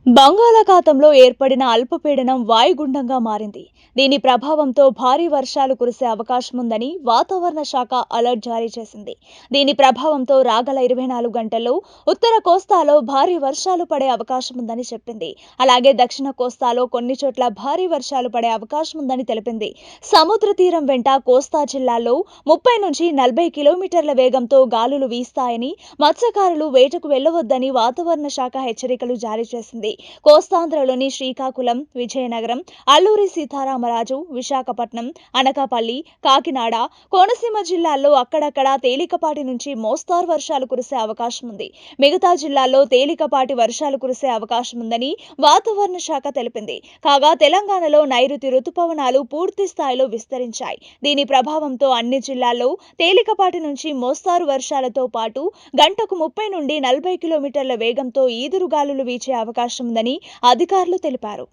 బంగాళాఖాతంలో ఏర్పడిన అల్పపీడనం వాయుగుండంగా మారింది. దీని ప్రభావంతో భారీ వర్షాలు కురిసే అవకాశముందని వాతావరణ శాఖ అలర్ట్ జారీ చేసింది. దీని ప్రభావంతో రాగల 24 గంటల్లో ఉత్తర కోస్తాలో భారీ వర్షాలు పడే అవకాశముందని చెప్పింది. అలాగే దక్షిణ కోస్తాలో కొన్ని చోట్ల భారీ వర్షాలు పడే అవకాశముందని తెలిపింది. సముద్ర తీరం వెంట కోస్తా జిల్లాల్లో 30 నుంచి 40 కిలోమీటర్ల వేగంతో గాలులు వీస్తాయని, మత్స్యకారులు వేటకు వెళ్లవద్దని వాతావరణ శాఖ హెచ్చరికలు జారీ చేసింది. కోస్తాంధ్రలోని శ్రీకాకుళం, విజయనగరం, అల్లూరి సీతారామరాజు, విశాఖపట్నం, అనకాపల్లి, కాకినాడ, కోనసీమ జిల్లాల్లో అక్కడక్కడ తేలికపాటి నుంచి మోస్తారు వర్షాలు కురిసే అవకాశం ఉంది. మిగతా జిల్లాల్లో తేలికపాటి వర్షాలు కురిసే అవకాశం ఉందని వాతావరణ శాఖ తెలిపింది. కాగా తెలంగాణలో నైరుతి రుతుపవనాలు పూర్తి స్థాయిలో విస్తరించాయి. దీని ప్రభావంతో అన్ని జిల్లాల్లో తేలికపాటి నుంచి మోస్తారు వర్షాలతో పాటు గంటకు 30 నుండి 40 కిలోమీటర్ల వేగంతో ఈదురుగాలులు వీచే అవకాశం ఉందని అధికారులు తెలిపారు.